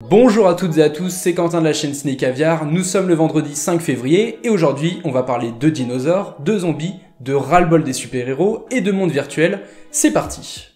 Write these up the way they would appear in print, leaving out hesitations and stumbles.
Bonjour à toutes et à tous, c'est Quentin de la chaîne Ciné Caviar, nous sommes le vendredi 5 février et aujourd'hui on va parler de dinosaures, de zombies, de ras-le-bol des super-héros et de monde virtuel. C'est parti!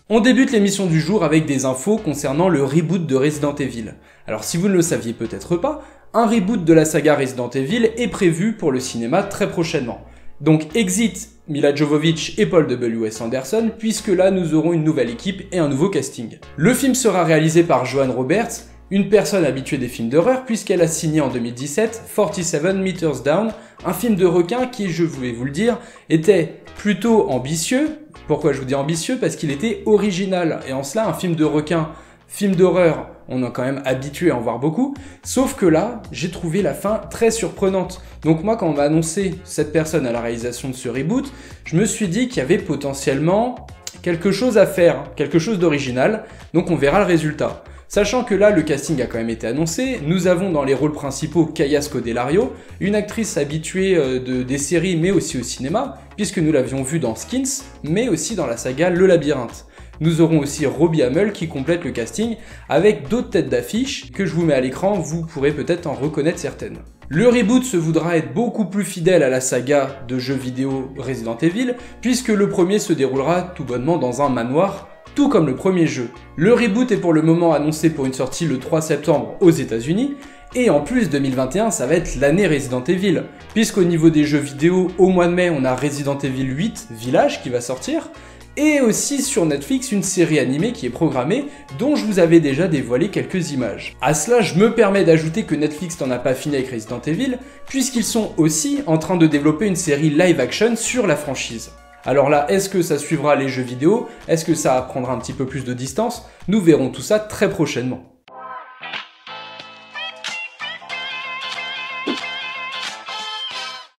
On débute l'émission du jour avec des infos concernant le reboot de Resident Evil. Alors si vous ne le saviez peut-être pas, un reboot de la saga Resident Evil est prévu pour le cinéma très prochainement. Donc exit Mila Jovovich et Paul W.S. Anderson, puisque là nous aurons une nouvelle équipe et un nouveau casting. Le film sera réalisé par Joan Roberts, une personne habituée des films d'horreur puisqu'elle a signé en 2017 47 Meters Down, un film de requin qui, je voulais vous le dire, était plutôt ambitieux. Pourquoi je vous dis ambitieux? Parce qu'il était original, et en cela un film de requin, film d'horreur, on est quand même habitué à en voir beaucoup, sauf que là, j'ai trouvé la fin très surprenante. Donc moi, quand on m'a annoncé cette personne à la réalisation de ce reboot, je me suis dit qu'il y avait potentiellement quelque chose à faire, quelque chose d'original, donc on verra le résultat. Sachant que là, le casting a quand même été annoncé, nous avons dans les rôles principaux Kaya Scodelario, une actrice habituée des séries mais aussi au cinéma, puisque nous l'avions vue dans Skins, mais aussi dans la saga Le Labyrinthe. Nous aurons aussi Robbie Amell qui complète le casting avec d'autres têtes d'affiche que je vous mets à l'écran, vous pourrez peut-être en reconnaître certaines. Le reboot se voudra être beaucoup plus fidèle à la saga de jeux vidéo Resident Evil, puisque le premier se déroulera tout bonnement dans un manoir, tout comme le premier jeu. Le reboot est pour le moment annoncé pour une sortie le 3 septembre aux États-Unis, et en plus 2021 ça va être l'année Resident Evil, puisqu'au niveau des jeux vidéo, au mois de mai on a Resident Evil 8 Village qui va sortir, et aussi sur Netflix une série animée qui est programmée, dont je vous avais déjà dévoilé quelques images. À cela, je me permets d'ajouter que Netflix n'en a pas fini avec Resident Evil, puisqu'ils sont aussi en train de développer une série live action sur la franchise. Alors là, est-ce que ça suivra les jeux vidéo? Est-ce que ça prendra un petit peu plus de distance? Nous verrons tout ça très prochainement.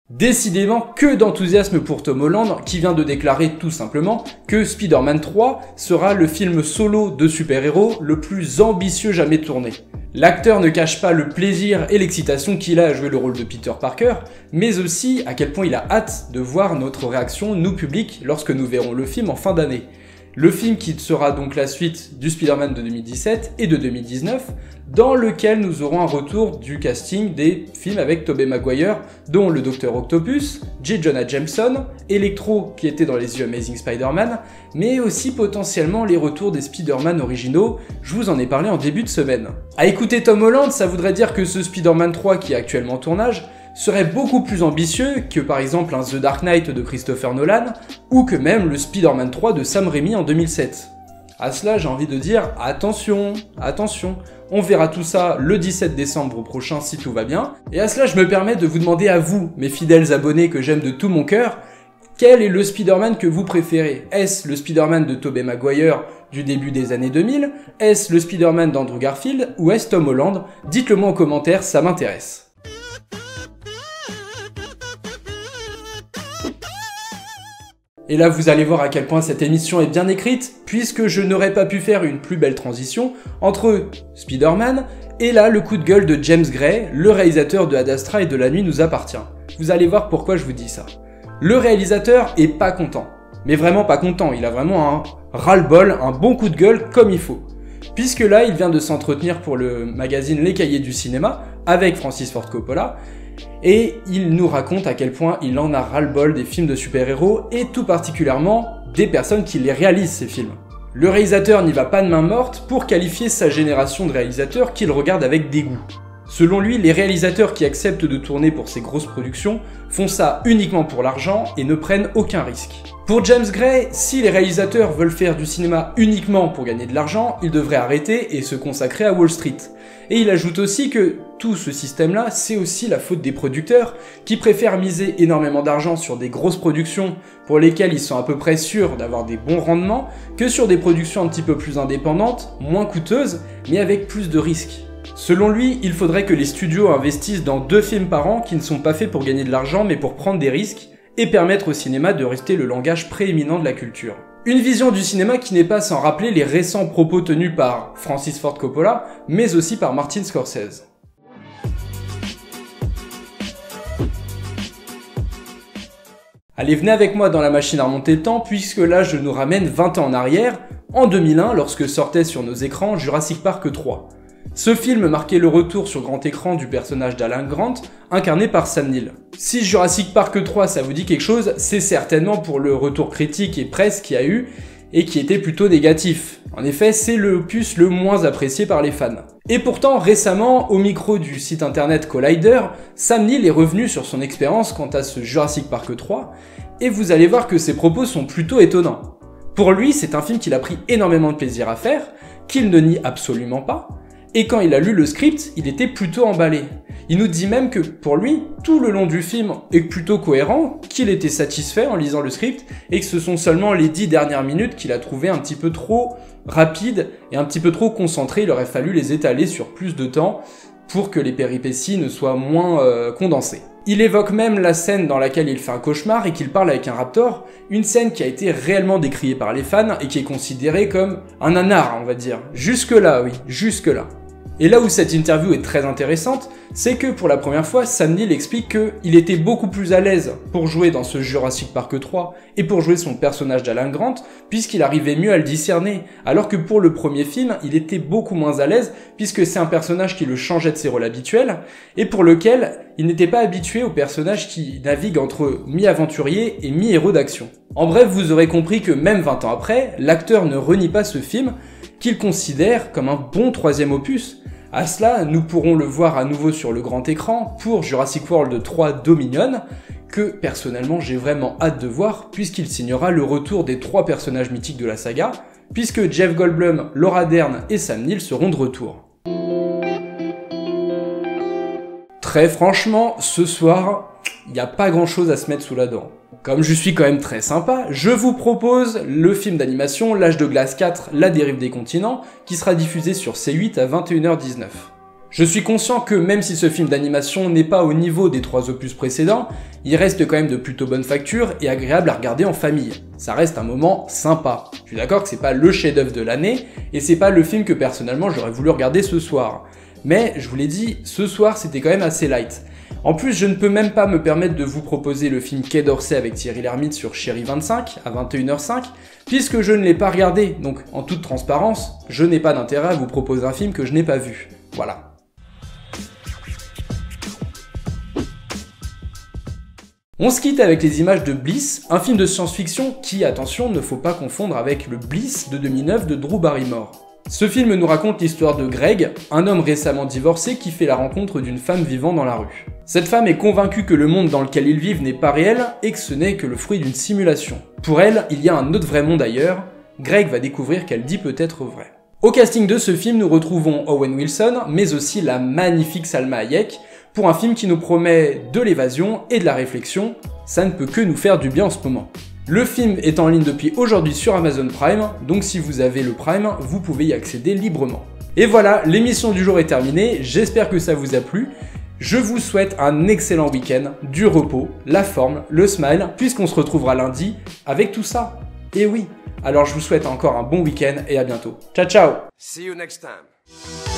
Décidément, que d'enthousiasme pour Tom Holland qui vient de déclarer tout simplement que Spider-Man 3 sera le film solo de super-héros le plus ambitieux jamais tourné. L'acteur ne cache pas le plaisir et l'excitation qu'il a à jouer le rôle de Peter Parker, mais aussi à quel point il a hâte de voir notre réaction, nous public, lorsque nous verrons le film en fin d'année. Le film qui sera donc la suite du Spider-Man de 2017 et de 2019, dans lequel nous aurons un retour du casting des films avec Tobey Maguire, dont le Dr Octopus, J. Jonah Jameson, Electro qui était dans les The Amazing Spider-Man, mais aussi potentiellement les retours des Spider-Man originaux, je vous en ai parlé en début de semaine. À écouter Tom Holland, ça voudrait dire que ce Spider-Man 3 qui est actuellement en tournage serait beaucoup plus ambitieux que par exemple un The Dark Knight de Christopher Nolan, ou que même le Spider-Man 3 de Sam Raimi en 2007. À cela, j'ai envie de dire attention, attention, on verra tout ça le 17 décembre prochain si tout va bien. Et à cela, je me permets de vous demander à vous, mes fidèles abonnés que j'aime de tout mon cœur, quel est le Spider-Man que vous préférez? Est-ce le Spider-Man de Tobey Maguire du début des années 2000? Est-ce le Spider-Man d'Andrew Garfield? Ou est-ce Tom Holland? Dites-le moi en commentaire, ça m'intéresse. Et là, vous allez voir à quel point cette émission est bien écrite, puisque je n'aurais pas pu faire une plus belle transition entre Spider-Man et là, le coup de gueule de James Gray, le réalisateur de Ad Astra et de La Nuit nous appartient. Vous allez voir pourquoi je vous dis ça. Le réalisateur est pas content, mais vraiment pas content, il a vraiment un ras-le-bol, un bon coup de gueule comme il faut. Puisque là, il vient de s'entretenir pour le magazine Les Cahiers du Cinéma avec Francis Ford Coppola, et il nous raconte à quel point il en a ras-le-bol des films de super-héros et tout particulièrement des personnes qui les réalisent ces films. Le réalisateur n'y va pas de main morte pour qualifier sa génération de réalisateurs qu'il regarde avec dégoût. Selon lui, les réalisateurs qui acceptent de tourner pour ces grosses productions font ça uniquement pour l'argent et ne prennent aucun risque. Pour James Gray, si les réalisateurs veulent faire du cinéma uniquement pour gagner de l'argent, ils devraient arrêter et se consacrer à Wall Street. Et il ajoute aussi que tout ce système-là, c'est aussi la faute des producteurs qui préfèrent miser énormément d'argent sur des grosses productions pour lesquelles ils sont à peu près sûrs d'avoir des bons rendements que sur des productions un petit peu plus indépendantes, moins coûteuses, mais avec plus de risques. Selon lui, il faudrait que les studios investissent dans 2 films par an qui ne sont pas faits pour gagner de l'argent mais pour prendre des risques et permettre au cinéma de rester le langage prééminent de la culture. Une vision du cinéma qui n'est pas sans rappeler les récents propos tenus par Francis Ford Coppola, mais aussi par Martin Scorsese. Allez, venez avec moi dans la machine à remonter le temps, puisque là je nous ramène 20 ans en arrière, en 2001, lorsque sortait sur nos écrans Jurassic Park 3. Ce film marquait le retour sur grand écran du personnage d'Alan Grant, incarné par Sam Neill. Si Jurassic Park 3 ça vous dit quelque chose, c'est certainement pour le retour critique et presse qu'il y a eu, et qui était plutôt négatif. En effet, c'est l'opus le moins apprécié par les fans. Et pourtant, récemment, au micro du site internet Collider, Sam Neill est revenu sur son expérience quant à ce Jurassic Park 3, et vous allez voir que ses propos sont plutôt étonnants. Pour lui, c'est un film qu'il a pris énormément de plaisir à faire, qu'il ne nie absolument pas, et quand il a lu le script, il était plutôt emballé. Il nous dit même que pour lui, tout le long du film est plutôt cohérent, qu'il était satisfait en lisant le script, et que ce sont seulement les 10 dernières minutes qu'il a trouvé un petit peu trop rapides et un petit peu trop concentrées. Il aurait fallu les étaler sur plus de temps pour que les péripéties ne soient moins condensées. Il évoque même la scène dans laquelle il fait un cauchemar et qu'il parle avec un raptor, une scène qui a été réellement décriée par les fans et qui est considérée comme un nanar, on va dire. Jusque-là, oui, jusque-là. Et là où cette interview est très intéressante, c'est que pour la première fois, Sam Neill explique qu'il était beaucoup plus à l'aise pour jouer dans ce Jurassic Park 3 et pour jouer son personnage d'Alan Grant, puisqu'il arrivait mieux à le discerner, alors que pour le premier film, il était beaucoup moins à l'aise, puisque c'est un personnage qui le changeait de ses rôles habituels, et pour lequel il n'était pas habitué au personnage qui navigue entre mi-aventurier et mi-héros d'action. En bref, vous aurez compris que même 20 ans après, l'acteur ne renie pas ce film, qu'il considère comme un bon troisième opus. À cela, nous pourrons le voir à nouveau sur le grand écran pour Jurassic World 3 Dominion, que personnellement j'ai vraiment hâte de voir puisqu'il signera le retour des 3 personnages mythiques de la saga, puisque Jeff Goldblum, Laura Dern et Sam Neill seront de retour. Très franchement, ce soir, il n'y a pas grand chose à se mettre sous la dent. Comme je suis quand même très sympa, je vous propose le film d'animation L'Âge de Glace 4, La Dérive des Continents, qui sera diffusé sur C8 à 21h19. Je suis conscient que même si ce film d'animation n'est pas au niveau des 3 opus précédents, il reste quand même de plutôt bonne facture et agréable à regarder en famille. Ça reste un moment sympa. Je suis d'accord que c'est pas le chef-d'œuvre de l'année, et c'est pas le film que personnellement j'aurais voulu regarder ce soir. Mais, je vous l'ai dit, ce soir c'était quand même assez light. En plus, je ne peux même pas me permettre de vous proposer le film Quai d'Orsay avec Thierry Lhermitte sur Chérie 25 à 21h05, puisque je ne l'ai pas regardé, donc en toute transparence, je n'ai pas d'intérêt à vous proposer un film que je n'ai pas vu. Voilà. On se quitte avec les images de Bliss, un film de science-fiction qui, attention, ne faut pas confondre avec le Bliss de 2009 de Drew Barrymore. Ce film nous raconte l'histoire de Greg, un homme récemment divorcé qui fait la rencontre d'une femme vivant dans la rue. Cette femme est convaincue que le monde dans lequel ils vivent n'est pas réel et que ce n'est que le fruit d'une simulation. Pour elle, il y a un autre vrai monde ailleurs. Greg va découvrir qu'elle dit peut-être vrai. Au casting de ce film, nous retrouvons Owen Wilson, mais aussi la magnifique Salma Hayek, pour un film qui nous promet de l'évasion et de la réflexion. Ça ne peut que nous faire du bien en ce moment. Le film est en ligne depuis aujourd'hui sur Amazon Prime, donc si vous avez le Prime, vous pouvez y accéder librement. Et voilà, l'émission du jour est terminée, j'espère que ça vous a plu. Je vous souhaite un excellent week-end, du repos, la forme, le smile, puisqu'on se retrouvera lundi avec tout ça. Et oui, alors je vous souhaite encore un bon week-end et à bientôt. Ciao ciao! See you next time.